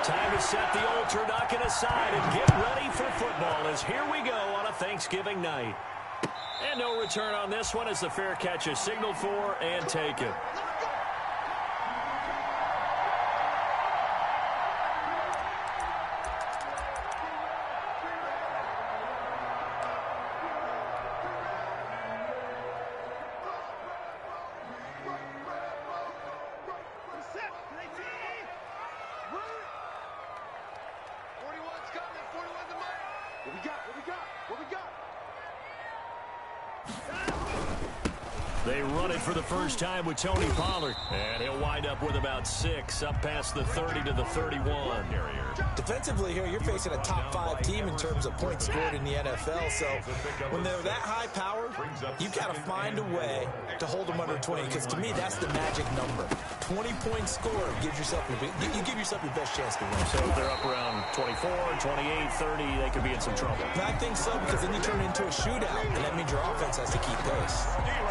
Time to set the old turducken aside and get ready for football as here we go on a Thanksgiving night. And no return on this one as the fair catch is signaled for and taken. They run it for the first time with Tony Pollard. And he'll wind up with about 6, up past the 30 to the 31. Defensively here, you're facing a top 5 team in terms of points scored in the NFL. So when they're that high powered, you've got to find a way to hold them under 20. Because to me, that's the magic number. 20 points scored gives yourself you give yourself your best chance to win. So if they're up around 24, 28, 30, they could be in some trouble. And I think so, because then you turn it into a shootout, and that means your offense has to keep pace.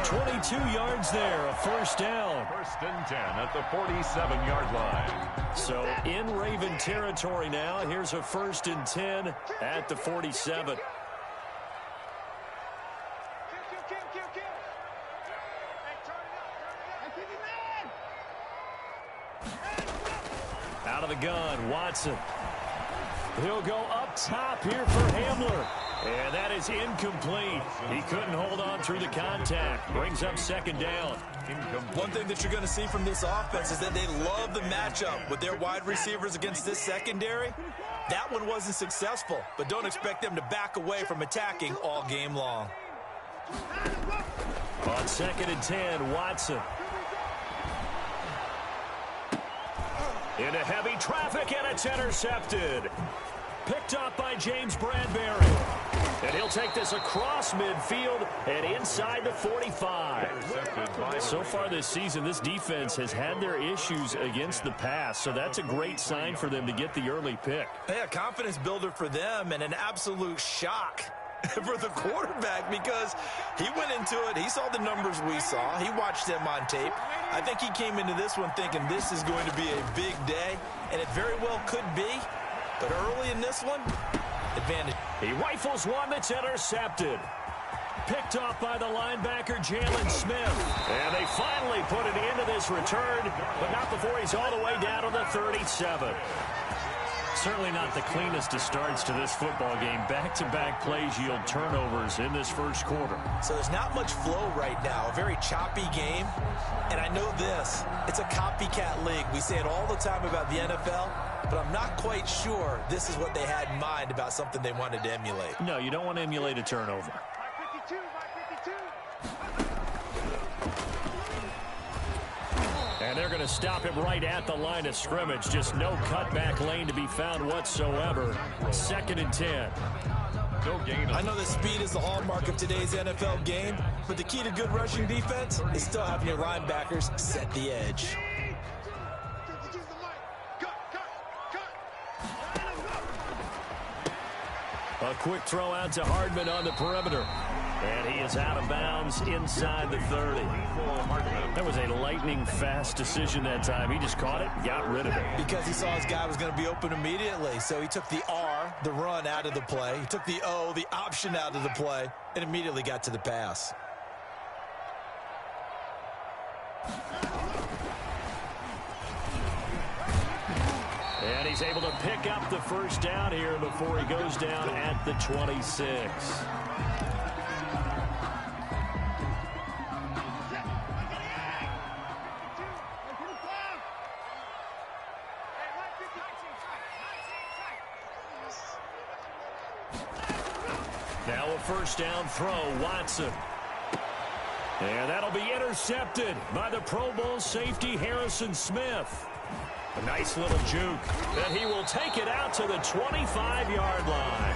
22 yards there, a first down. First and 10 at the 47-yard line. So in Raven territory now. Here's a first and 10 at the 47. Out of the gun, Watson. He'll go up top here for Hamler. And that is incomplete. He couldn't hold on through the contact. Brings up second down. One thing that you're going to see from this offense is that they love the matchup with their wide receivers against this secondary. That one wasn't successful, but don't expect them to back away from attacking all game long. On second and 10, Watson. Into heavy traffic, and it's intercepted. Picked up by James Bradbury. And he'll take this across midfield and inside the 45. So far this season, this defense has had their issues against the pass, so that's a great sign for them to get the early pick. Yeah, a confidence builder for them and an absolute shock for the quarterback because he went into it. He saw the numbers we saw. He watched them on tape. I think he came into this one thinking this is going to be a big day, and it very well could be. But early in this one, advantage. He rifles one that's intercepted. Picked off by the linebacker, Jalen Smith. And they finally put an end to this return, but not before he's all the way down to the 37. Certainly not the cleanest of starts to this football game. Back-to-back plays yield turnovers in this first quarter. So there's not much flow right now. A very choppy game. And I know this. It's a copycat league. We say it all the time about the NFL. But I'm not quite sure this is what they had in mind about something they wanted to emulate. No, you don't want to emulate a turnover. And they're going to stop him right at the line of scrimmage. Just no cutback lane to be found whatsoever. Second and 10. I know that speed is the hallmark of today's NFL game, but the key to good rushing defense is still having your linebackers set the edge. A quick throw out to Hardman on the perimeter. And he is out of bounds inside the 30. That was a lightning-fast decision that time. He just caught it, got rid of it. Because he saw his guy was going to be open immediately. So he took the R, the run, out of the play. He took the O, the option, out of the play, and immediately got to the pass. And he's able to pick up the first down here before he goes down at the 26. Now a first down throw, Watson. And that'll be intercepted by the Pro Bowl safety Harrison Smith. A nice little juke. And he will take it out to the 25-yard line.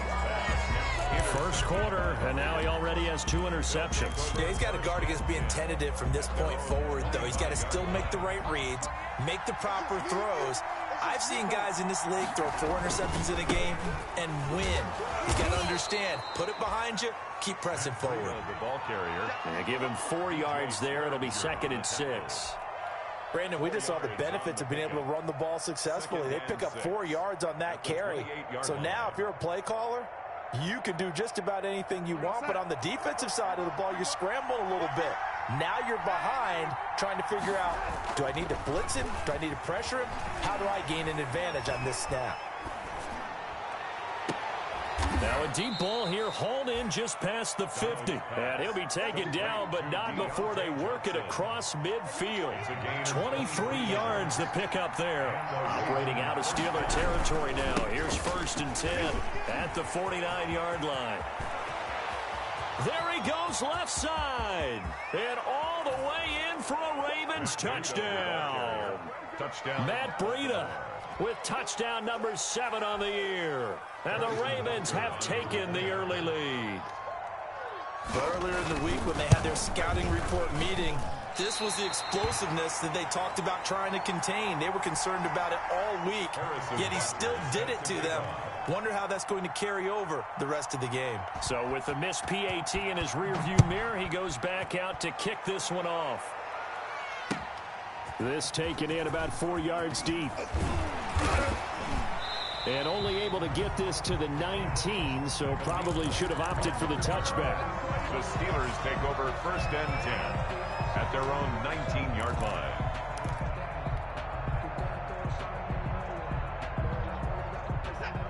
First quarter, and now he already has 2 interceptions. Yeah, he's got to guard against being tentative from this point forward, though. He's got to still make the right reads, make the proper throws. I've seen guys in this league throw 4 interceptions in a game and win. He's got to understand, put it behind you, keep pressing forward. The ball carrier. And give him 4 yards there. It'll be second and 6. Brandon, we just saw the benefits of being able to run the ball successfully. They pick up 4 yards on that carry. So now if you're a play caller, you can do just about anything you want, but on the defensive side of the ball, you're scrambling a little bit. Now you're behind trying to figure out, do I need to blitz him? Do I need to pressure him? How do I gain an advantage on this snap? Now a deep ball here, hauled in just past the 50. And he'll be taken down, but not before they work it across midfield. 23 yards the pickup there. Operating out of Steeler territory now. Here's 1st and 10 at the 49-yard line. There he goes left side. And all the way in for a Ravens touchdown. Matt Breida with touchdown number 7 on the year. And the Ravens have taken the early lead. Earlier in the week when they had their scouting report meeting, this was the explosiveness that they talked about trying to contain. They were concerned about it all week, yet he still did it to them. Wonder how that's going to carry over the rest of the game. So with the missed PAT in his rearview mirror, he goes back out to kick this one off. This taken in about 4 yards deep. And only able to get this to the 19, so probably should have opted for the touchback. The Steelers take over 1st and 10 at their own 19-yard line.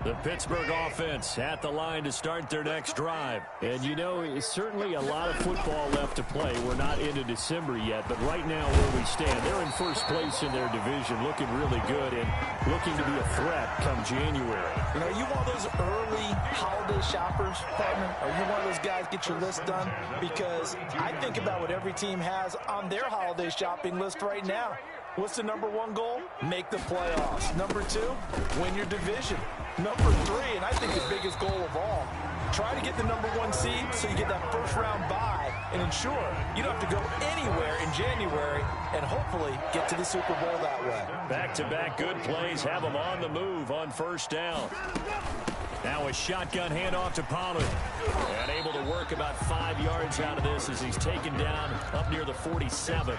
The Pittsburgh offense at the line to start their next drive. And, you know, it's certainly a lot of football left to play. We're not into December yet, but right now where we stand, they're in first place in their division, looking really good and looking to be a threat come January. You know, are you one of those early holiday shoppers, partner? Are you one of those guys get your list done? Because I think about what every team has on their holiday shopping list right now. What's the number 1 goal? Make the playoffs. Number 2, win your division. Number 3, and I think the biggest goal of all, try to get the number 1 seed so you get that first-round bye and ensure you don't have to go anywhere in January and hopefully get to the Super Bowl that way. Back-to-back good plays have them on the move on 1st down. Now a shotgun handoff to Pollard. And able to work about 5 yards out of this as he's taken down up near the 47.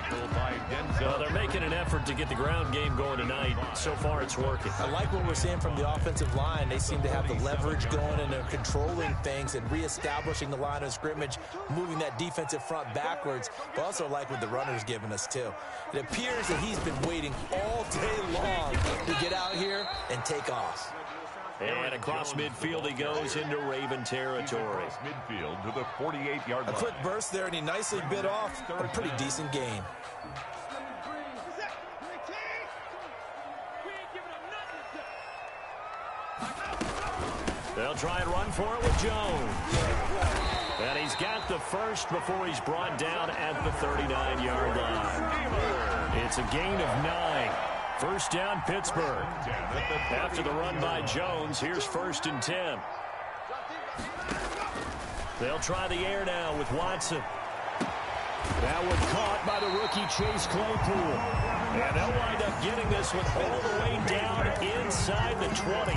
They're making an effort to get the ground game going tonight. So far it's working. I like what we're seeing from the offensive line. They seem to have the leverage going and they're controlling things and reestablishing the line of scrimmage, moving that defensive front backwards. But also like what the runner's giving us too. It appears that he's been waiting all day long to get out here and take off. And across midfield he goes into Raven territory. Midfield to the 48-yard line. A quick burst there, and he nicely bit off a pretty decent gain. They'll try and run for it with Jones. And he's got the first before he's brought down at the 39-yard line. It's a gain of 9. 1st down, Pittsburgh. After the run by Jones, here's 1st and 10. They'll try the air now with Watson. That one caught by the rookie Chase Claypool. And they'll wind up getting this one all the way down inside the 20.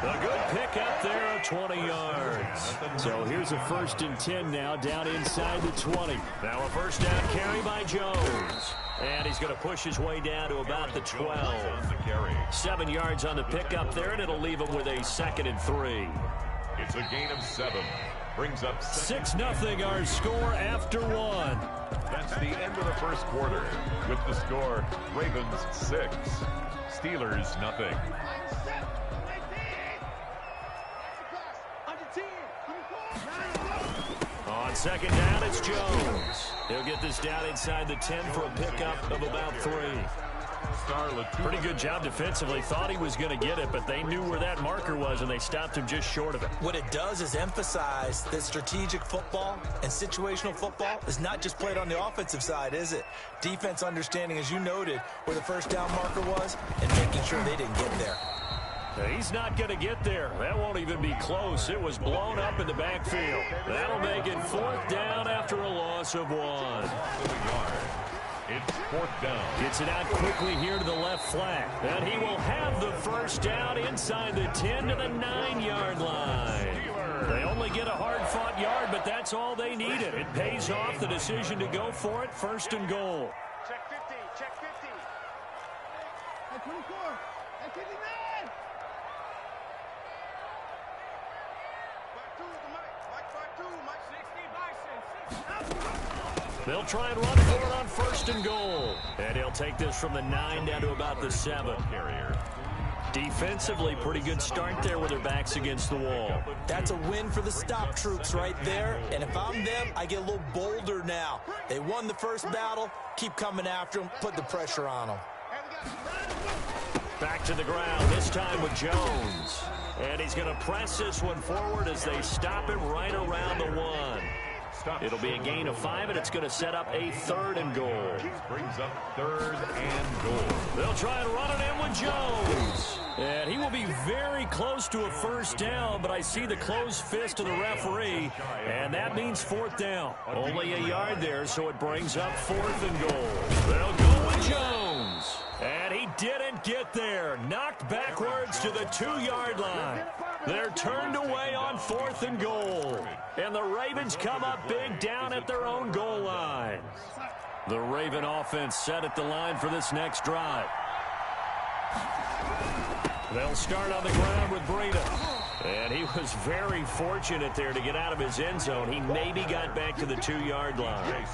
A good pick up there, 20 yards. So here's a 1st and 10 now, down inside the 20. Now a 1st down carry by Jones. And he's going to push his way down to about the 12. 7 yards on the pickup there, and it'll leave him with a 2nd and 3. It's a gain of 7. Brings up 6-0 our score after 1. That's the end of the first quarter. With the score, Ravens 6, Steelers nothing. On 2nd down, it's Jones. He'll get this down inside the 10 for a pickup of about 3. Pretty good job defensively. Thought he was going to get it, but they knew where that marker was, and they stopped him just short of it. What it does is emphasize that strategic football and situational football is not just played on the offensive side, is it? Defense understanding, as you noted, where the 1st down marker was and making sure they didn't get there. He's not going to get there. That won't even be close. It was blown up in the backfield. That'll make it 4th down after a loss of 1. It's 4th down. Gets it out quickly here to the left flat. And he will have the 1st down inside the 10 to the 9-yard line. They only get a hard-fought yard, but that's all they needed. It pays off the decision to go for it, 1st and goal. They'll try and run for it on 1st and goal. And he'll take this from the 9 down to about the 7. Defensively, pretty good start there with their backs against the wall. That's a win for the stop troops right there. And if I'm them, I get a little bolder now. They won the first battle. Keep coming after them. Put the pressure on them. Back to the ground, this time with Jones. And he's going to press this one forward as they stop him right around the 1. It'll be a gain of 5, and it's going to set up a 3rd and goal. Brings up 3rd and goal. They'll try and run it in with Jones. And he will be very close to a 1st down, but I see the closed fist of the referee, and that means 4th down. Only a yard there, so it brings up 4th and goal. They'll go with Jones. And he didn't get there. Knocked backwards to the 2-yard line. They're turned away on 4th and goal. And the Ravens come up big down at their own goal line. The Raven offense set at the line for this next drive. They'll start on the ground with Breida. And he was very fortunate there to get out of his end zone. He maybe got back to the 2-yard line.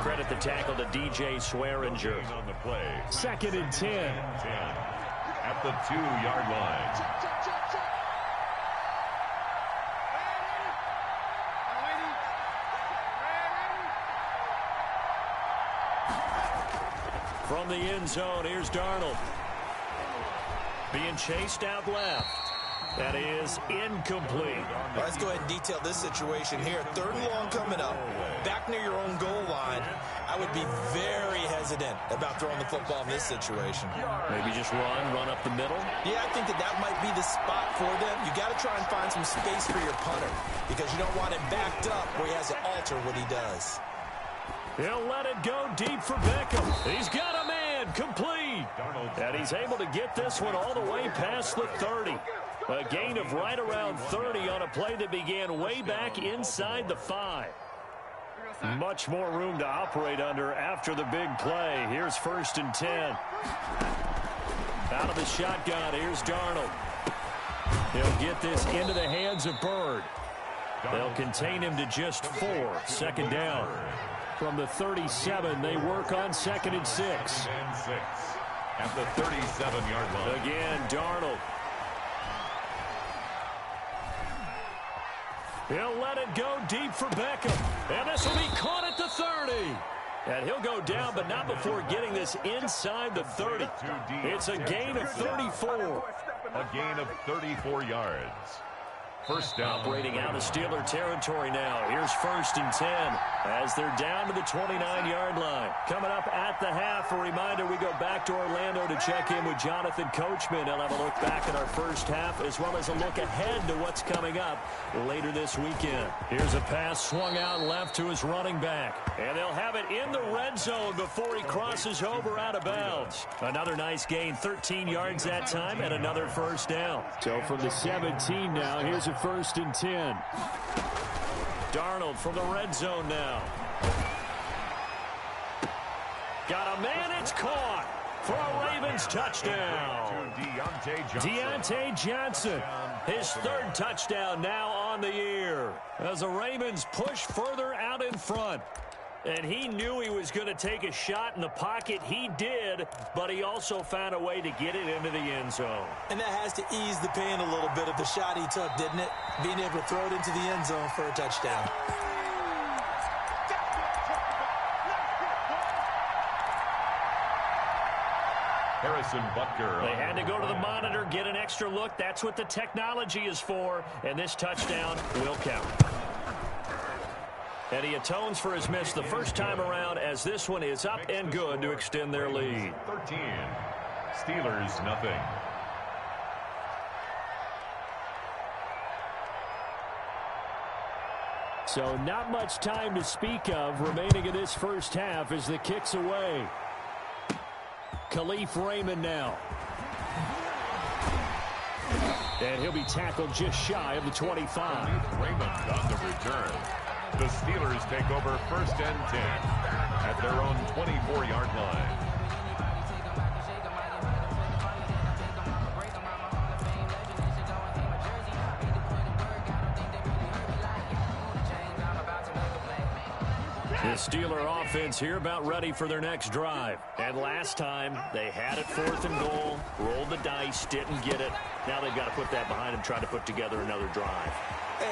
Credit the tackle to DJ Swearinger. On the play. 2nd and 10. At the 2-yard line. From the end zone, here's Darnold. Being chased out left. That is incomplete. Let's go ahead and detail this situation here. 3rd and long coming up. Back near your own goal line. I would be very hesitant about throwing the football in this situation. Maybe just run up the middle. Yeah, I think that might be the spot for them. You got to try and find some space for your punter because you don't want him backed up where he has to alter what he does. He'll let it go deep for Beckham. He's got a man, complete. And he's able to get this one all the way past the 30. A gain of right around 30 on a play that began way back inside the 5. Much more room to operate under after the big play. Here's 1st and 10. Out of the shotgun, here's Darnold. He'll get this into the hands of Bird. They'll contain him to just 4. 2nd down. From the 37, they work on 2nd and 6. At the 37-yard line. Again, Darnold. He'll let it go deep for Beckham. And this will be caught at the 30. And he'll go down, but not before getting this inside the 30. It's a gain of 34. A gain of 34 yards. 1st down. Operating out of Steeler territory now. Here's 1st and 10 as they're down to the 29-yard line. Coming up at the half, a reminder, we go back to Orlando to check in with Jonathan Coachman. He'll have a look back at our first half as well as a look ahead to what's coming up later this weekend. Here's a pass swung out left to his running back. And they'll have it in the red zone before he crosses over out of bounds. Another nice gain, 13 yards that time, and another 1st down. So from the 17 now, here's a 1st and 10. Darnold from the red zone now. Got a man, it's caught for a Ravens touchdown. Deontay Johnson, his 3rd touchdown now on the year. As the Ravens push further out in front. And he knew he was going to take a shot in the pocket. He did, but he also found a way to get it into the end zone. And that has to ease the pain a little bit of the shot he took, didn't it? Being able to throw it into the end zone for a touchdown. Harrison Butker. They had to go to the monitor, get an extra look. That's what the technology is for, and this touchdown will count. And he atones for his miss the first time around as this one is up and good to extend their lead. 13. Steelers, nothing. So not much time to speak of remaining in this first half as the kick's away. Khalif Raymond now. And he'll be tackled just shy of the 25. Khalif Raymond on the return. The Steelers take over 1st and 10 at their own 24-yard line. The Steeler offense here about ready for their next drive. And last time, they had it 4th and goal, rolled the dice, didn't get it. Now they've got to put that behind them, try to put together another drive.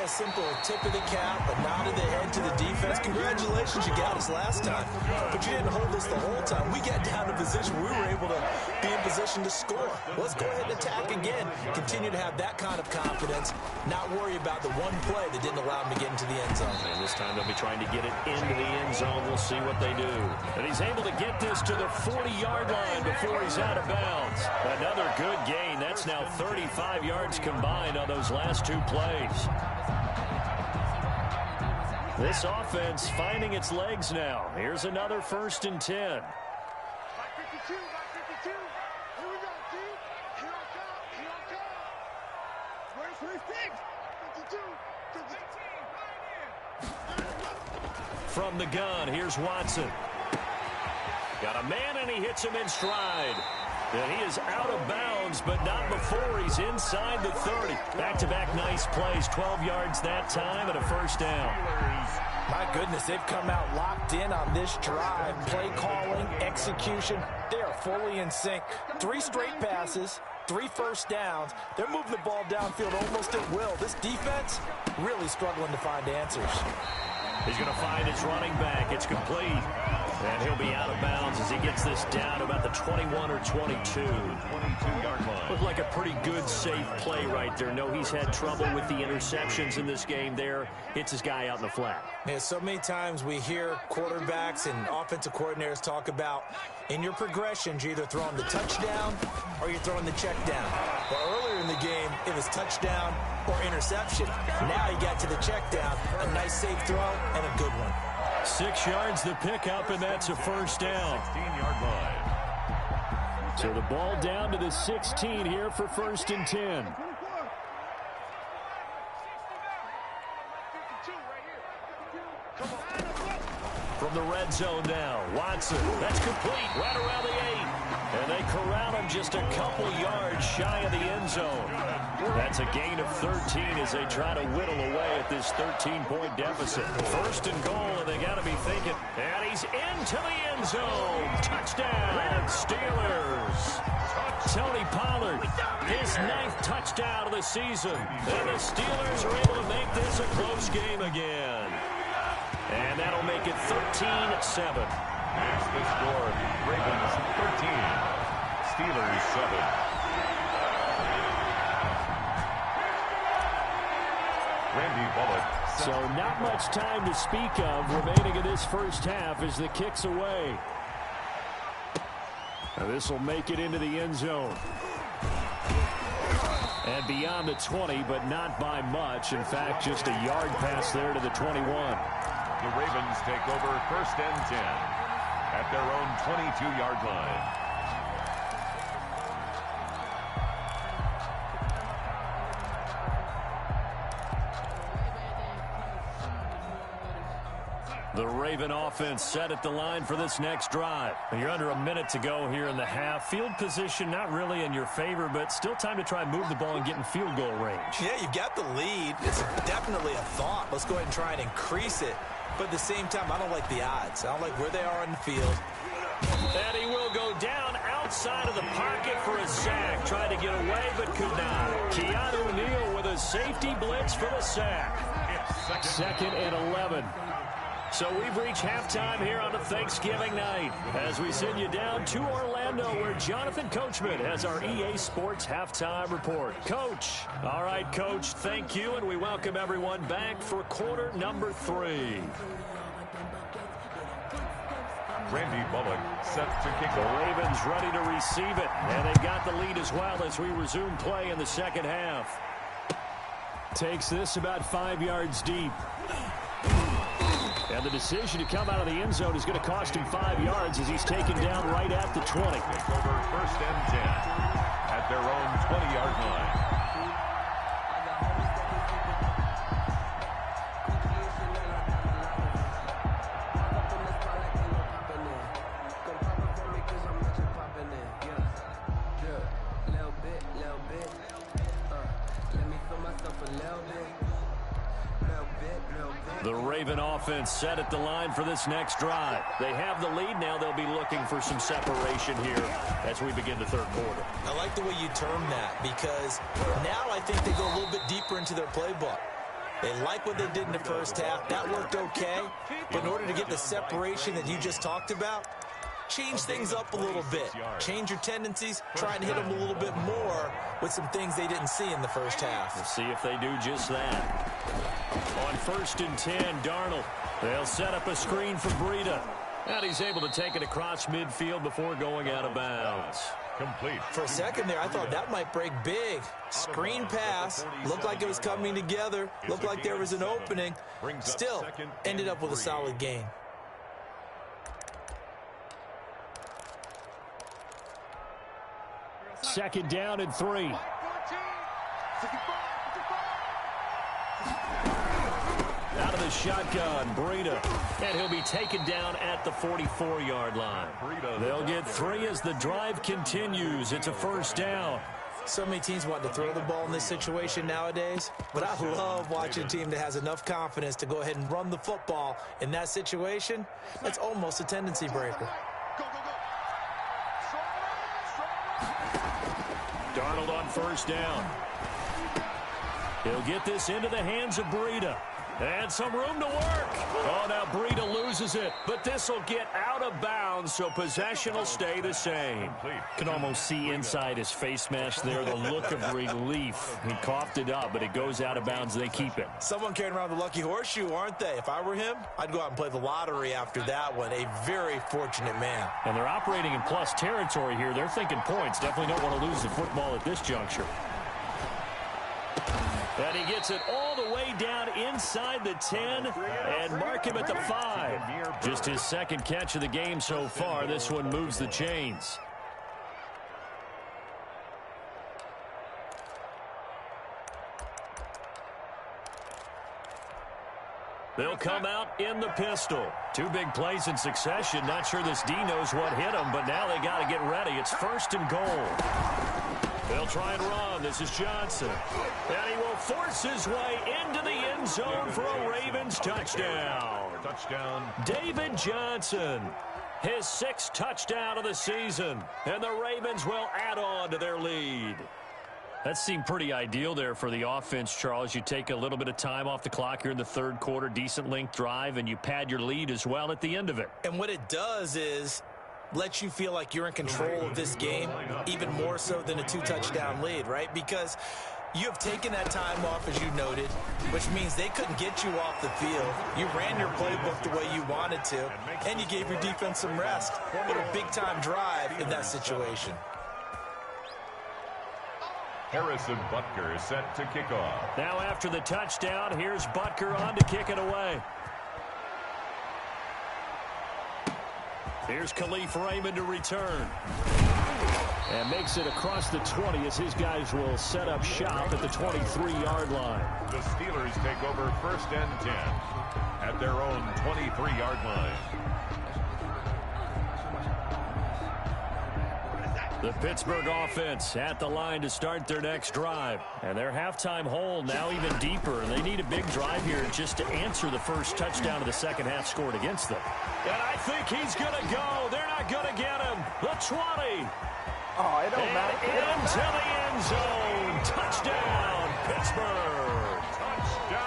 A simple tip of the cap, a nod of the head to the defense. Congratulations, you got us last time. But you didn't hold us the whole time. We got down to position we were able to be in position to score. Let's go ahead and attack again. Continue to have that kind of confidence. Not worry about the one play that didn't allow them to get into the end zone. And this time they'll be trying to get it into the end zone. We'll see what they do. And he's able to get this to the 40-yard line before he's out of bounds. Another good gain. That's now 35 yards combined on those last 2 plays. This offense finding its legs now. Here's another 1st and 10. By 52, by 52. Here we go, team. Here I come. Where's 56? 52. From the gun, here's Watson. Got a man, and he hits him in stride. And he is out of bounds, but not before he's inside the 30. Back-to-back nice plays, 12 yards that time, and a 1st down. My goodness, they've come out locked in on this drive. Play calling, execution, they are fully in sync. 3 straight passes, 3 first downs. They're moving the ball downfield almost at will. This defense really struggling to find answers. He's going to find his running back. It's complete. And he'll be out of bounds as he gets this down to about the 21 or 22. 22-yard line. Looked like a pretty good, safe play right there. No, he's had trouble with the interceptions in this game there. Hits his guy out in the flat. Yeah, so many times we hear quarterbacks and offensive coordinators talk about in your progressions, you're either throwing the touchdown or you're throwing the check down. But earlier in the game, it was touchdown or interception. Now you got to the check down, a nice safe throw and a good one. 6 yards the pickup, and that's a 1st down. 16-yard line. So the ball down to the 16 here for 1st and 10. From the red zone now, Watson. That's complete right around the 8. And they corral him just a couple yards shy of the end zone. That's a gain of 13 as they try to whittle away at this 13-point deficit. 1st and goal, and they got to be thinking, and he's into the end zone. Touchdown, Steelers. Tony Pollard, his 9th touchdown of the season. And the Steelers are able to make this a close game again. And that'll make it 13-7. Here's the score. Ravens 13. Steelers 7. Randy Bullock. So not much time to speak of remaining in this 1st half as the kick's away. Now this will make it into the end zone. And beyond the 20, but not by much. In fact, just a yard pass there to the 21. The Ravens take over 1st and 10 at their own 22-yard line. The Raven offense set at the line for this next drive. You're under a minute to go here in the half. Field position not really in your favor, but still time to try and move the ball and get in field goal range. Yeah, you've got the lead. It's definitely a thought. Let's go ahead and try and increase it. But at the same time, I don't like the odds. I don't like where they are on the field. And he will go down outside of the pocket for a sack. Tried to get away, but could not. Keanu Neal with a safety blitz for the sack. 2nd and 11. So we've reached halftime here on a Thanksgiving night as we send you down to Orlando where Jonathan Coachman has our EA Sports Halftime Report. Coach. All right, Coach, thank you, and we welcome everyone back for quarter number 3. Randy Bullock set to kick The off. Ravens ready to receive it, and they've got the lead as well as we resume play in the 2nd half. Takes this about 5 yards deep. And the decision to come out of the end zone is going to cost him 5 yards as he's taken down right at the 20. Take over 1st and 10 at their own 20-yard line. Let me feel myself a little bit. The Raven offense set at the line for this next drive. They have the lead now. They'll be looking for some separation here as we begin the third quarter. I like the way you term that, because now I think they go a little bit deeper into their playbook. They like what they did in the first half. That worked okay. But in order to get the separation that you just talked about, change things up a little bit. Change your tendencies. Try and hit them a little bit more with some things they didn't see in the first half. We'll see if they do just that. On 1st and 10, Darnold. They'll set up a screen for Breida. And he's able to take it across midfield before going out of bounds. Complete. For a second there, I thought that might break big. Screen pass. Looked like it was coming together. Looked like there was an opening. Still ended up with a solid gain. Second down and 3. Out of the shotgun, Breida. And he'll be taken down at the 44-yard line. They'll get 3 as the drive continues. It's a first down. So many teams want to throw the ball in this situation nowadays, but I love watching a team that has enough confidence to go ahead and run the football in that situation. That's almost a tendency breaker. Darnold on first down. He'll get this into the hands of Breida. And some room to work. Oh, now Breida loses it. But this will get out of bounds, so possession will stay the same. Can almost see inside his face mask there the look of relief. He coughed it up, but it goes out of bounds. They keep it. Someone carrying around the lucky horseshoe, aren't they? If I were him, I'd go out and play the lottery after that one. A very fortunate man. And they're operating in plus territory here. They're thinking points. Definitely don't want to lose the football at this juncture. And he gets it all the way down inside the 10 and mark him at the 5. Just his second catch of the game so far. This one moves the chains. They'll come out in the pistol. 2 big plays in succession. Not sure this D knows what hit him, but now they got to get ready. It's 1st and goal. They'll try and run. This is Johnson. And he will force his way into the end zone for a Ravens touchdown. David Johnson, his 6th touchdown of the season. And the Ravens will add on to their lead. That seemed pretty ideal there for the offense, Charles. You take a little bit of time off the clock here in the third quarter, decent length drive, and you pad your lead as well at the end of it. And what it does is lets you feel like you're in control of this game, even more so than a 2-touchdown lead, right? Because you have taken that time off, as you noted, which means they couldn't get you off the field. You ran your playbook the way you wanted to, and you gave your defense some rest. What a big-time drive in that situation. Harrison Butker set to kick off. Now after the touchdown, here's Butker on to kick it away. Here's Khalif Raymond to return. And makes it across the 20 as his guys will set up shop at the 23-yard line. The Steelers take over 1st and 10 at their own 23-yard line. The Pittsburgh offense at the line to start their next drive. And their halftime hole now even deeper. And they need a big drive here just to answer the first touchdown of the second half scored against them. And I think he's going to go. They're not going to get him. The 20. Oh, it don't matter. Into the end zone. Touchdown, Pittsburgh.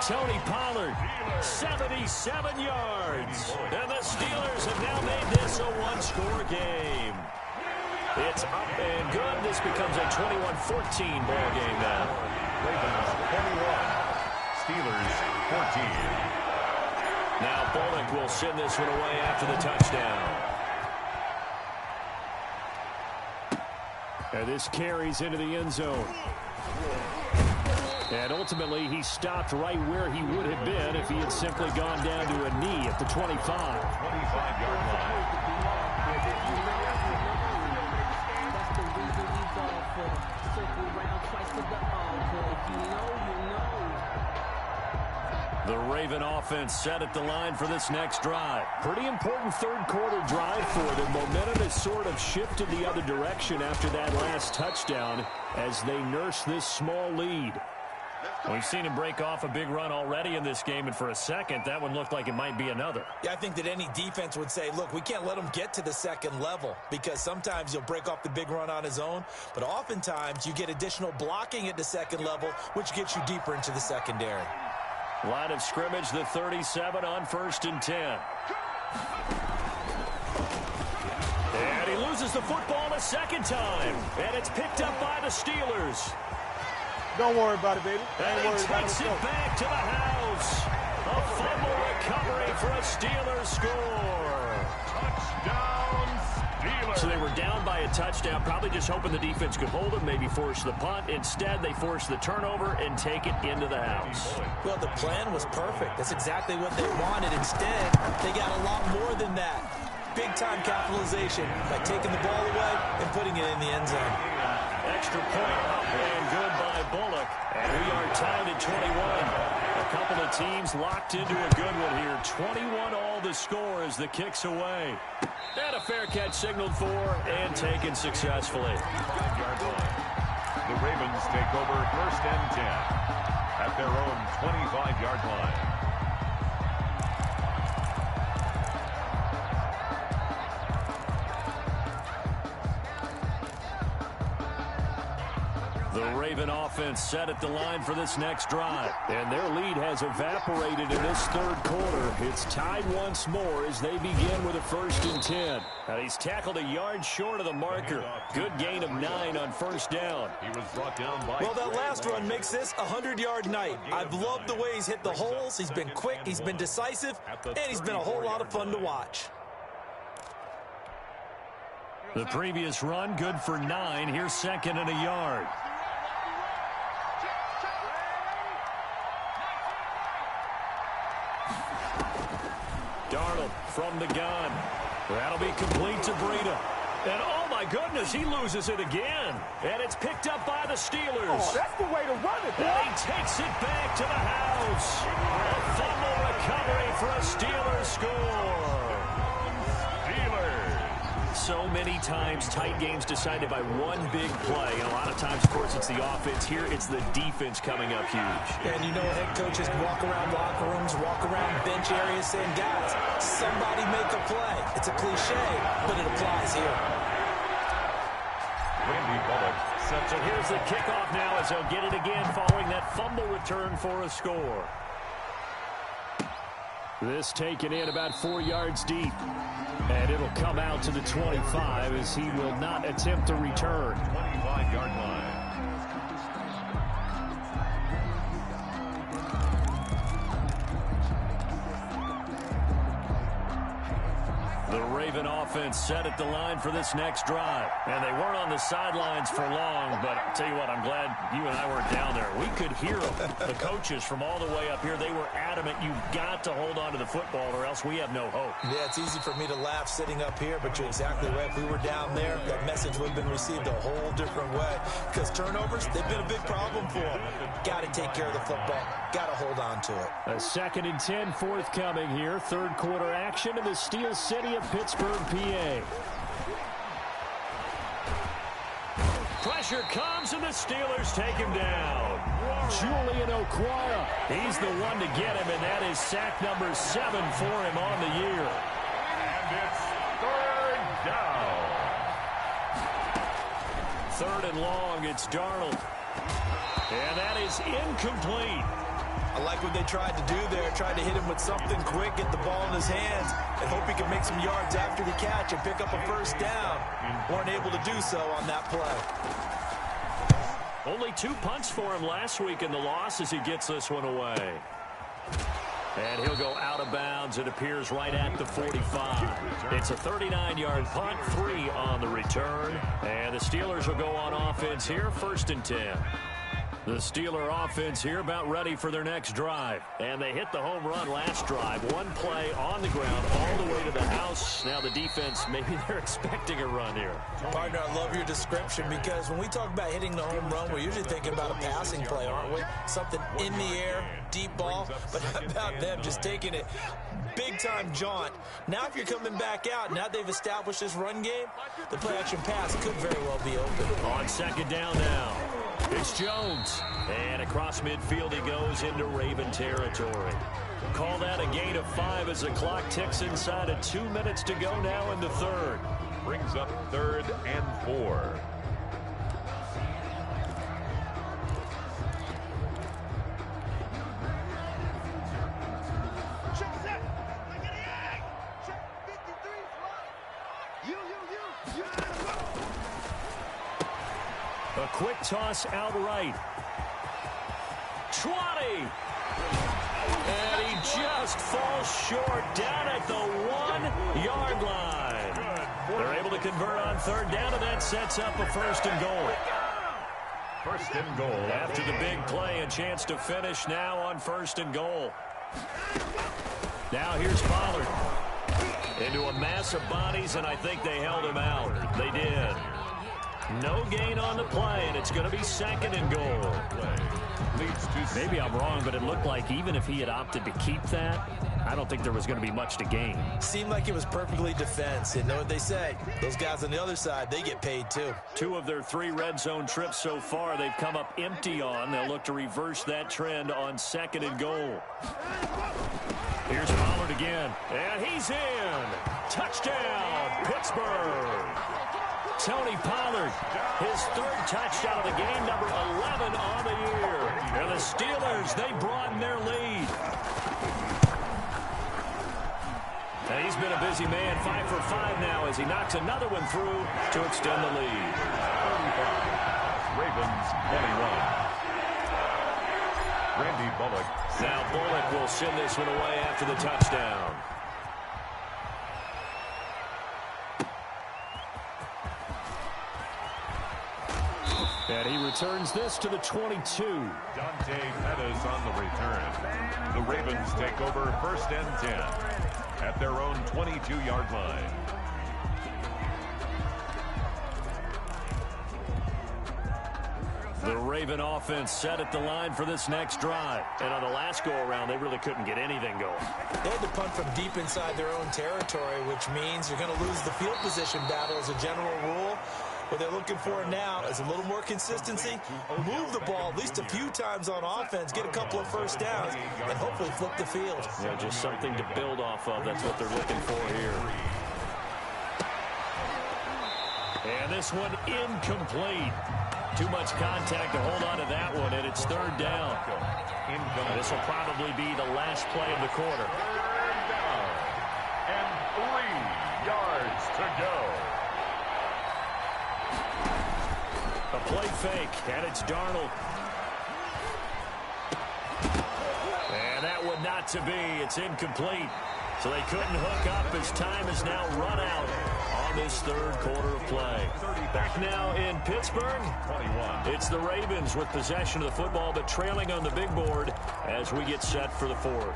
Tony Pollard, 77 yards. And the Steelers have now made this a one-score game. It's up and good. This becomes a 21-14 ball game now. Ravens 21, Steelers 14. Now Bullock will send this one away after the touchdown. And this carries into the end zone. And ultimately, he stopped right where he would have been if he had simply gone down to a knee at the 25. 25-yard line. The Raven offense set at the line for this next drive. Pretty important third quarter drive for them. Momentum has sort of shifted the other direction after that last touchdown as they nurse this small lead. We've seen him break off a big run already in this game, and for a second, that one looked like it might be another. Yeah, I think that any defense would say, look, we can't let him get to the second level because sometimes he'll break off the big run on his own, but oftentimes you get additional blocking at the second level, which gets you deeper into the secondary. Line of scrimmage, the 37 on 1st and 10. And he loses the football a second time, and it's picked up by the Steelers. Don't worry about it, baby. And he takes it back to the house. A fumble recovery for a Steelers score. Touchdown, Steelers. So they were down by a touchdown, probably just hoping the defense could hold them, maybe force the punt. Instead, they force the turnover and take it into the house. Well, the plan was perfect. That's exactly what they wanted. Instead, they got a lot more than that. Big-time capitalization by taking the ball away and putting it in the end zone. Extra point up and good by Bullock. And we are tied at 21. A couple of teams locked into a good one here. 21 all the score as the kick's away. And a fair catch signaled for and taken successfully. The Ravens take over 1st and 10 at their own 25-yard line. The Raven offense set at the line for this next drive. And their lead has evaporated in this third quarter. It's tied once more as they begin with a 1st and 10. Now he's tackled a yard short of the marker. Good gain of 9 on 1st down. He was brought down by... Well, that last run makes this a 100-yard night. I've loved the way he's hit the holes. He's been quick, he's been decisive, and he's been a whole lot of fun to watch. The previous run, good for 9. Here's 2nd and a yard. Darnold from the gun. That'll be complete to Breida. And oh my goodness, he loses it again. And it's picked up by the Steelers. Oh, that's the way to run it, boy. And he takes it back to the house. A fumble recovery for a Steelers score. So many times tight games decided by one big play. And a lot of times, of course, it's the offense. Here, it's the defense coming up huge. And you know head coaches walk around locker rooms, walk around bench areas saying, guys, somebody make a play. It's a cliche, but it applies here. Randy Bullock. So here's the kickoff now as they'll get it again following that fumble return for a score. This taken in about 4 yards deep. And it'll come out to the 25 as he will not attempt to return. 25-yard line. The Raven offense set at the line for this next drive. And they weren't on the sidelines for long, but I'll tell you what, I'm glad you and I weren't down there. We could hear them. The coaches from all the way up here, they were adamant, you've got to hold on to the football or else we have no hope. Yeah, it's easy for me to laugh sitting up here, but you're exactly right. If we were down there, that message would have been received a whole different way. Because turnovers, they've been a big problem for them. Got to take care of the football. Got to hold on to it. A 2nd and 10 forthcoming here. Third quarter action in the Steel City of Pittsburgh, PA. Pressure comes and the Steelers take him down. Julian Okwara, he's the one to get him, and that is sack number 7 for him on the year. And it's 3rd down. 3rd and long, it's Darnold. And that is incomplete. I like what they tried to do there. Tried to hit him with something quick, get the ball in his hands, and hope he could make some yards after the catch and pick up a 1st down. Weren't able to do so on that play. Only 2 punts for him last week in the loss as he gets this one away. And he'll go out of bounds. It appears right at the 45. It's a 39-yard punt, 3 on the return. And the Steelers will go on offense here, 1st and 10. The Steeler offense here about ready for their next drive. And they hit the home run last drive. One play on the ground all the way to the house. Now the defense, maybe they're expecting a run here. Partner, I love your description because when we talk about hitting the home run, we're usually thinking about a passing play, aren't we? Something in the air, deep ball. But how about them just taking it big-time jaunt? Now if you're coming back out, now they've established this run game, the play-action pass could very well be open. On 2nd down now. It's Jones. And across midfield he goes into Raven territory. Call that a gain of 5 as the clock ticks inside of 2 minutes to go now in the third. Brings up 3rd and 4. A quick toss outright. 20. And he just falls short down at the 1-yard line. They're able to convert on 3rd down, and that sets up a 1st and goal. 1st and goal. After the big play, a chance to finish now on 1st and goal. Now here's Pollard. Into a mass of bodies, and I think they held him out. They did. No gain on the play, and it's going to be 2nd and goal. Maybe I'm wrong, but it looked like even if he had opted to keep that, I don't think there was going to be much to gain. Seemed like it was perfectly defense. And know what they say? Those guys on the other side, they get paid too. 2 of their 3 red zone trips so far, they've come up empty on. They'll look to reverse that trend on 2nd and goal. Here's Pollard again, and he's in. Touchdown, Pittsburgh. Tony Pollard, his 3rd touchdown of the game, number 11 on the year. And the Steelers, they broaden their lead. And he's been a busy man, 5 for 5 now as he knocks another one through to extend the lead. 35, Ravens 21. Randy Bullock. Now Bullock will send this one away after the touchdown. And he returns this to the 22. Dante Pettis on the return. The Ravens take over 1st and 10 at their own 22-yard line. The Raven offense set at the line for this next drive. And on the last go-around, they really couldn't get anything going. They had to punt from deep inside their own territory, which means you're going to lose the field position battle as a general rule. What they're looking for now is a little more consistency, move the ball at least a few times on offense, get a couple of 1st downs, and hopefully flip the field. Yeah, just something to build off of. That's what they're looking for here. And this one incomplete. Too much contact to hold on to that one, and it's 3rd down. This will probably be the last play of the quarter. 3rd down and 3 yards to go. A play fake, and it's Darnold. And that one not to be. It's incomplete. So they couldn't hook up as time is now run out on this 3rd quarter of play. Back now in Pittsburgh, 21. it's the Ravens with possession of the football, but trailing on the big board as we get set for the 4th.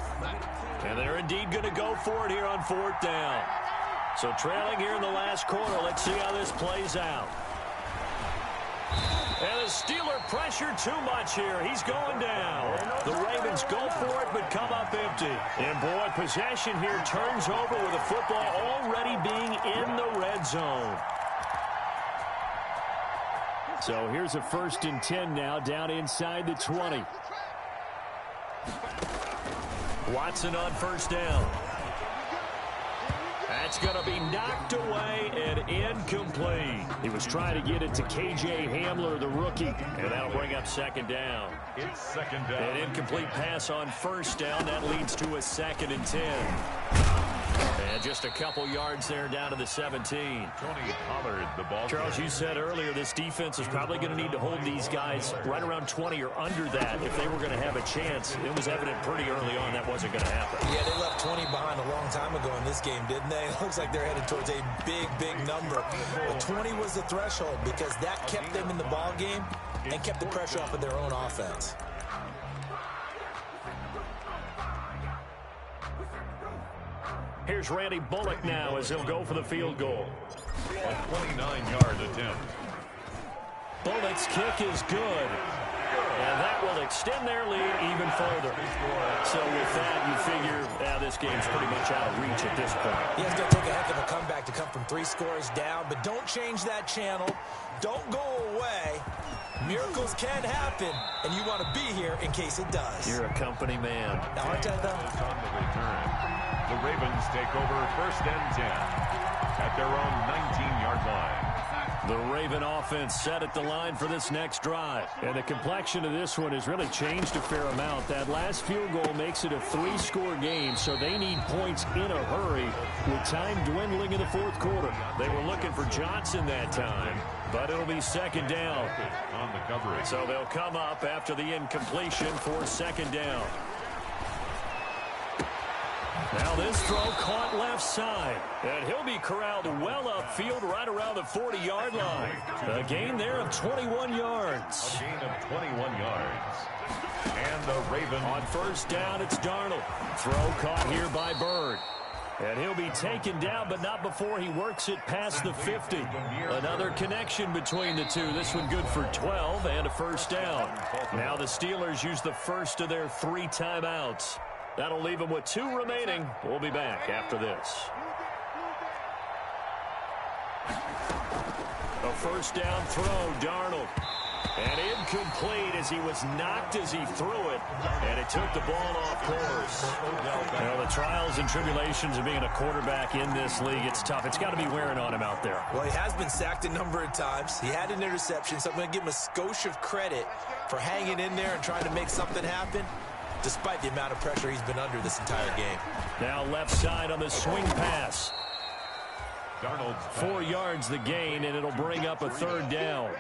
And they're indeed going to go for it here on 4th down. So trailing here in the last quarter. Let's see how this plays out. And the Steeler pressure too much here. He's going down. The Ravens go for it, but come up empty. And, boy, possession here turns over with the football already being in the red zone. So here's a 1st and 10 now down inside the 20. Watson on 1st down. That's going to be knocked away and incomplete. He was trying to get it to K.J. Hamler, the rookie, and that'll bring up 2nd down. It's 2nd down. An incomplete pass on 1st down. That leads to a 2nd and 10. And just a couple yards there down to the 17. Tony Pollard, the ball. Charles, you said earlier this defense is probably going to need to hold these guys right around 20 or under that if they were going to have a chance. It was evident pretty early on that wasn't going to happen. Yeah, they left 20 behind a long time ago in this game, didn't they? It looks like they're headed towards a big, big number. But 20 was the threshold because that kept them in the ball game and kept the pressure off of their own offense. Here's Randy Bullock now as he'll go for the field goal. A 29-yard attempt. Bullock's kick is good. And that will extend their lead even further. So with that, you figure this game's pretty much out of reach at this point. Yeah, it's going to take a heck of a comeback to come from 3 scores down, but don't change that channel. Don't go away. Miracles can happen, and you want to be here in case it does. You're a company man. Now, aren't I, though? On the return, the Ravens take over 1st and 10 at their own 19-yard line. The Raven offense set at the line for this next drive. And the complexion of this one has really changed a fair amount. That last field goal makes it a 3-score game, so they need points in a hurry with time dwindling in the 4th quarter. They were looking for Johnson that time, but it'll be 2nd down. On the coverage. So they'll come up after the incompletion for 2nd down. Now this throw caught left side, and he'll be corralled well upfield right around the 40-yard line. A gain there of 21 yards. A gain of 21 yards. And the Ravens. On 1st down, it's Darnold. Throw caught here by Bird. And he'll be taken down, but not before he works it past the 50. Another connection between the two. This one good for 12 and a 1st down. Now the Steelers use the first of their 3 timeouts. That'll leave them with 2 remaining. We'll be back after this. A 1st down throw, Darnold. And incomplete as he was knocked as he threw it. And it took the ball off course. You know, the trials and tribulations of being a quarterback in this league, it's tough. It's got to be wearing on him out there. Well, he has been sacked a number of times. He had an interception, so I'm going to give him a skosh of credit for hanging in there and trying to make something happen, despite the amount of pressure he's been under this entire game. Now left side on the swing pass. Darnold's 4 yards the gain, and it'll bring up a 3rd down.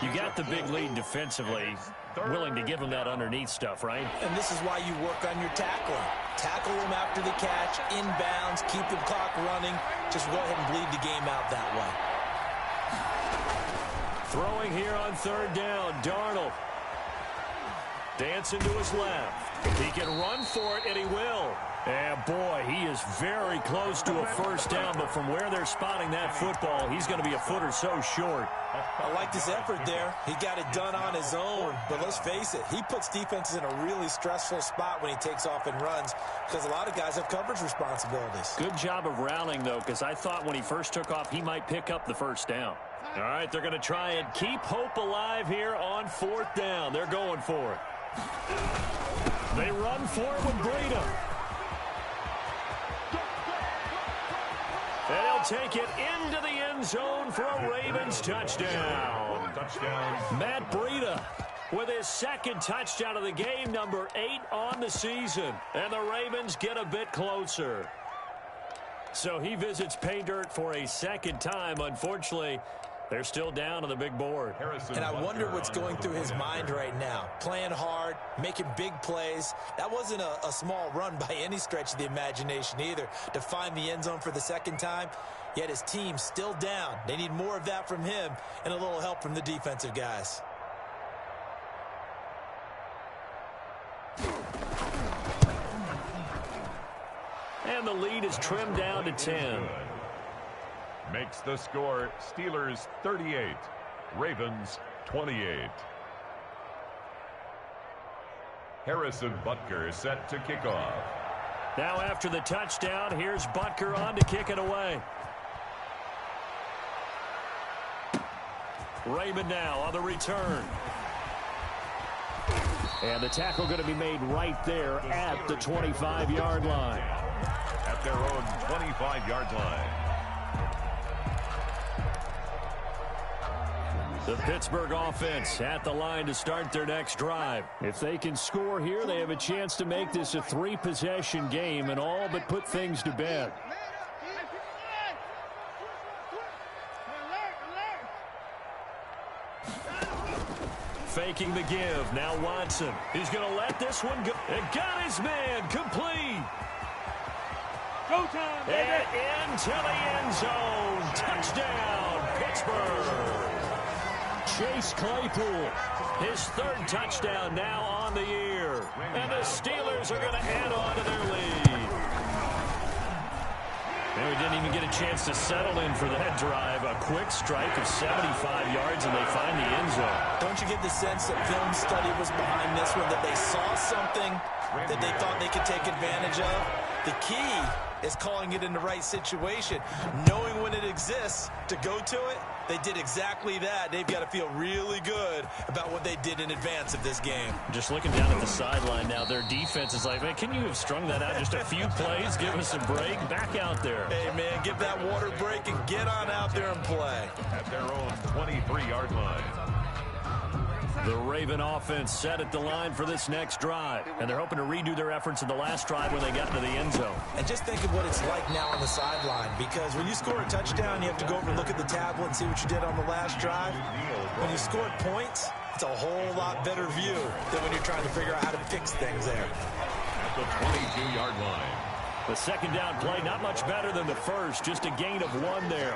You got the big lead defensively. Willing to give him that underneath stuff, right? And this is why you work on your tackling. Tackle him after the catch, inbounds, keep the clock running. Just go ahead and bleed the game out that way. Throwing here on 3rd down, Darnold. Dancing to his left. He can run for it, and he will. And, boy, he is very close to a 1st down, but from where they're spotting that football, he's going to be a foot or so short. I liked his effort there. He got it done on his own. But let's face it, he puts defenses in a really stressful spot when he takes off and runs because a lot of guys have coverage responsibilities. Good job of rallying, though, because I thought when he first took off, he might pick up the 1st down. All right, they're going to try and keep hope alive here on 4th down. They're going for it. They run for it with Breida. And he'll take it into the end zone for a Ravens touchdown. Matt Breida with his 2nd touchdown of the game, number 8 on the season. And the Ravens get a bit closer. So he visits pay dirt for a 2nd time. Unfortunately, they're still down on the big board. And I wonder what's going through his mind right now. Playing hard, making big plays. That wasn't a small run by any stretch of the imagination either to find the end zone for the 2nd time. Yet his team's still down. They need more of that from him and a little help from the defensive guys. And the lead is trimmed down to 10. Makes the score Steelers 38, Ravens 28. Harrison Butker set to kick off. Now after the touchdown, here's Butker on to kick it away. Raymond now on the return. And the tackle going to be made right there at the 25-yard line. At their own 25-yard line. The Pittsburgh offense at the line to start their next drive. If they can score here, they have a chance to make this a 3-possession game and all but put things to bed. Faking the give. Now Watson. He's going to let this one go. And got his man complete. Go time, baby. And into the end zone. Touchdown, Pittsburgh. Chase Claypool, his 3rd touchdown now on the year. And the Steelers are going to add on to their lead. And we didn't even get a chance to settle in for that drive. A quick strike of 75 yards, and they find the end zone. Don't you get the sense that film study was behind this one, that they saw something that they thought they could take advantage of? The key is calling it in the right situation, knowing when it exists to go to it, They did exactly that. They've got to feel really good about what they did in advance of this game. Just looking down at the sideline now, their defense is like, man, can you have strung that out just a few plays? Give us a break. Back out there. Hey, man, give that water break and get on out there and play. At their own 23-yard line. The Raven offense set at the line for this next drive, and they're hoping to redo their efforts in the last drive when they got into the end zone. And just think of what it's like now on the sideline, because when you score a touchdown, you have to go over and look at the tablet and see what you did on the last drive. When you scored points, it's a whole lot better view than when you're trying to figure out how to fix things there. At the 22-yard line. The second down play, not much better than the first, just a gain of 1 there.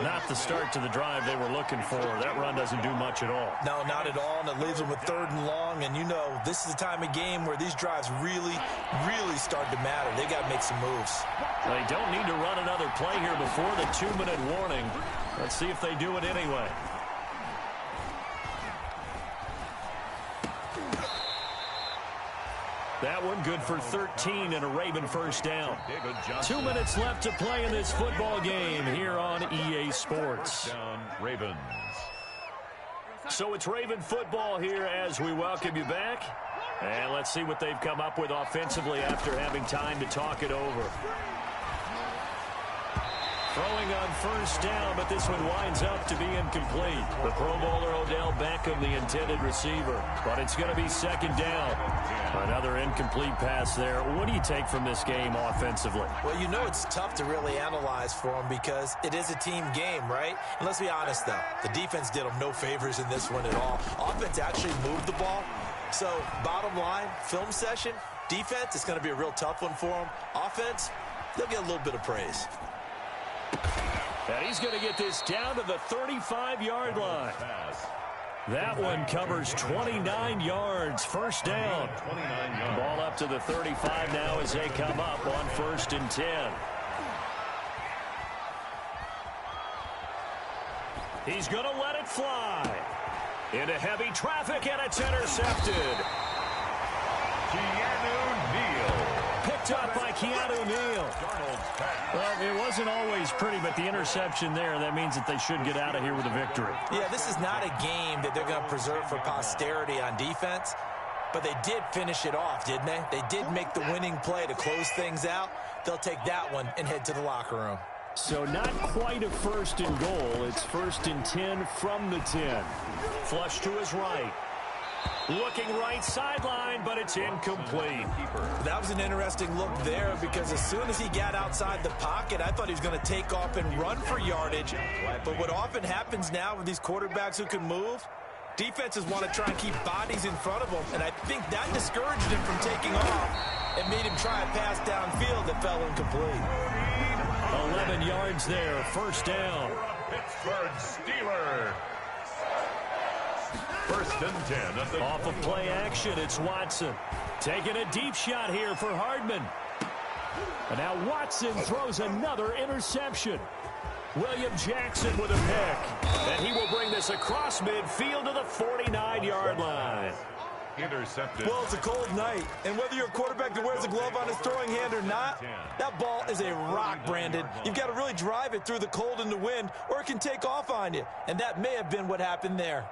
Not the start to the drive they were looking for. That run doesn't do much at all. No, not at all, and it leaves them with 3rd and long, and you know this is the time of game where these drives really, really start to matter. They've got to make some moves. They don't need to run another play here before the 2-minute warning. Let's see if they do it anyway. That one good for 13 and a Raven first down. 2 minutes left to play in this football game here on EA Sports. Ravens. So it's Raven football here as we welcome you back. And let's see what they've come up with offensively after having time to talk it over. Throwing on first down, but this one winds up to be incomplete. The Pro Bowler Odell Beckham, the intended receiver. But it's going to be second down. Another incomplete pass there. What do you take from this game offensively? Well, you know it's tough to really analyze for them because it is a team game, right? And let's be honest, though. The defense did them no favors in this one at all. Offense actually moved the ball. So, bottom line, film session, defense, it's going to be a real tough one for them. Offense, they'll get a little bit of praise. And he's going to get this down to the 35-yard line. That one covers 29 yards. First down. Ball up to the 35 now as they come up on 1st and 10. He's going to let it fly. Into heavy traffic, and it's intercepted. Keanu Neal. Picked up by Keanu Neal. Well, it wasn't always pretty, but the interception there, that means that they should get out of here with a victory. Yeah, this is not a game that they're going to preserve for posterity on defense, but they did finish it off, didn't they? They did make the winning play to close things out. They'll take that one and head to the locker room. So not quite a 1st and goal. It's 1st and 10 from the 10. Flush to his right. Looking right sideline, but it's incomplete. That was an interesting look there because as soon as he got outside the pocket, I thought he was going to take off and run for yardage. But what often happens now with these quarterbacks who can move, defenses want to try and keep bodies in front of them, and I think that discouraged him from taking off and made him try a pass downfield that fell incomplete. 11 yards there, first down. Pittsburgh Steelers. 1st and 10 at the Off of play action, it's Watson. Taking a deep shot here for Hardman. And now Watson throws another interception. William Jackson with a pick. And he will bring this across midfield to the 49-yard line. intercepted. Well, it's a cold night, and whether you're a quarterback that wears a glove on his throwing hand or not, that ball is a rock, Brandon. You've got to really drive it through the cold and the wind, or it can take off on you, and that may have been what happened there.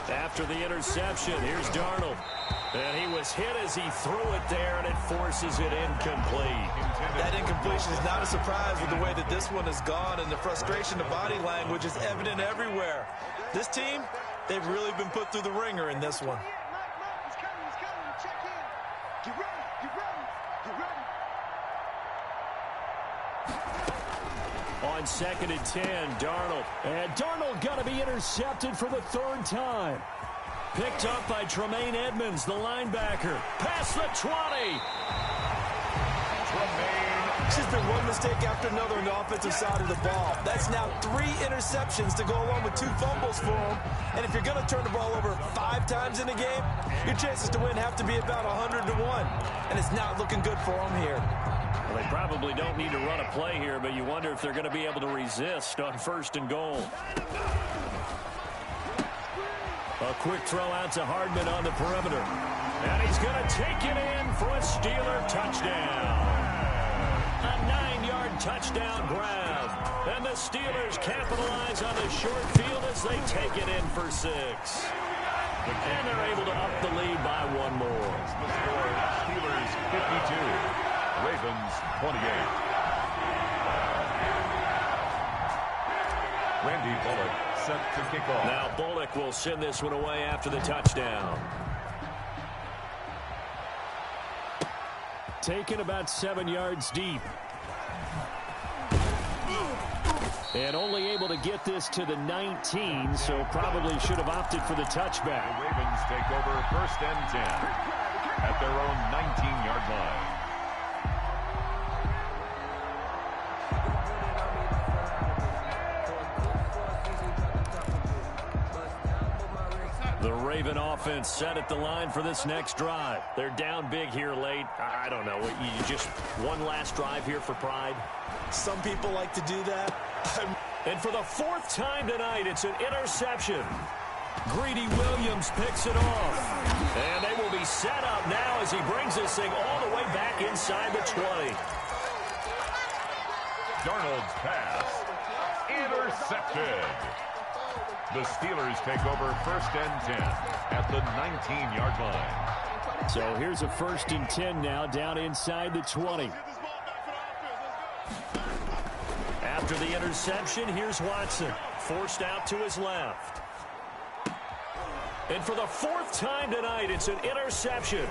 After the interception, here's Darnold. And he was hit as he threw it there, and it forces it incomplete. That incompletion is not a surprise with the way that this one has gone, and the frustration of body language is evident everywhere. This team, they've really been put through the ringer in this one. On 2nd and 10, Darnold. And Darnold going to be intercepted for the third time. Picked up by Tremaine Edmonds, the linebacker. Past the 20. It's just been one mistake after another on the offensive side of the ball. That's now 3 interceptions to go along with 2 fumbles for him. And if you're going to turn the ball over 5 times in a game, your chances to win have to be about 100-1. And it's not looking good for him here. Well, they probably don't need to run a play here, but you wonder if they're going to be able to resist on 1st and goal. A quick throw out to Hardman on the perimeter. And he's going to take it in for a Steeler touchdown. A 9-yard touchdown grab. And the Steelers capitalize on the short field as they take it in for 6. And they're able to up the lead by one more. The score, Steelers 52, Ravens 28. Randy Bullock set to kick off. Now Bullock will send this one away after the touchdown. Taken about 7 yards deep. And only able to get this to the 19, so probably should have opted for the touchback. The Ravens take over 1st and 10 at their own 19-yard line. The Raven offense set at the line for this next drive. They're down big here late. I don't know. You just one last drive here for pride? Some people like to do that. And for the 4th time tonight, it's an interception. Greedy Williams picks it off. And they will be set up now as he brings this thing all the way back inside the 20. Darnold's pass intercepted. The Steelers take over 1st and 10 at the 19-yard line. So here's a 1st and 10 now down inside the 20. After the interception, here's Watson. Forced out to his left. And for the 4th time tonight, it's an interception.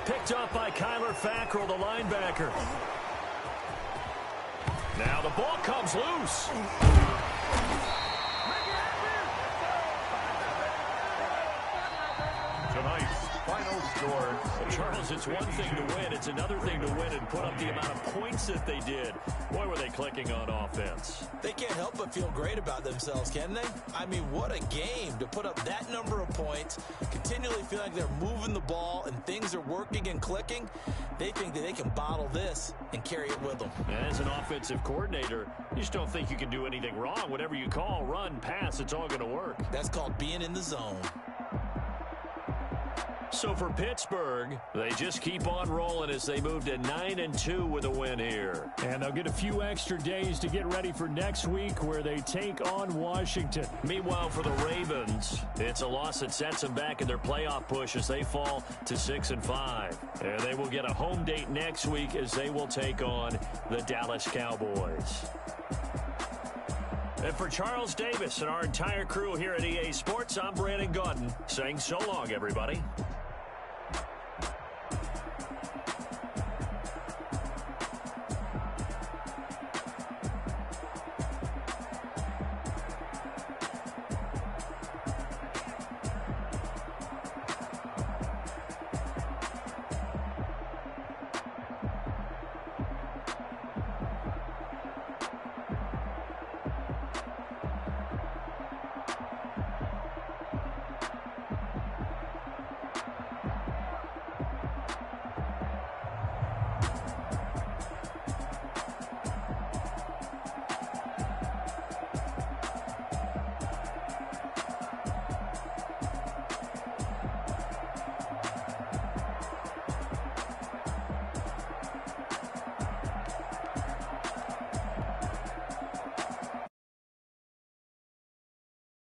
Picked up by Kyler Fackrell, the linebacker. Now the ball comes loose. Tonight's final score. Charles, it's one thing to win. It's another thing to win and put up the amount of points that they did. Boy, were they clicking on offense. They can't help but feel great about themselves, can they? I mean, what a game to put up that number of points, continually feel like they're moving the ball and things are working and clicking. They think that they can bottle this and carry it with them. As an offensive coordinator, you just don't think you can do anything wrong. Whatever you call, run, pass, it's all going to work. That's called being in the zone. So for Pittsburgh, they just keep on rolling as they move to 9-2 with a win here. And they'll get a few extra days to get ready for next week where they take on Washington. Meanwhile, for the Ravens, it's a loss that sets them back in their playoff push as they fall to 6-5. And they will get a home date next week as they will take on the Dallas Cowboys. And for Charles Davis and our entire crew here at EA Sports, I'm Brandon Gaudin saying so long, everybody.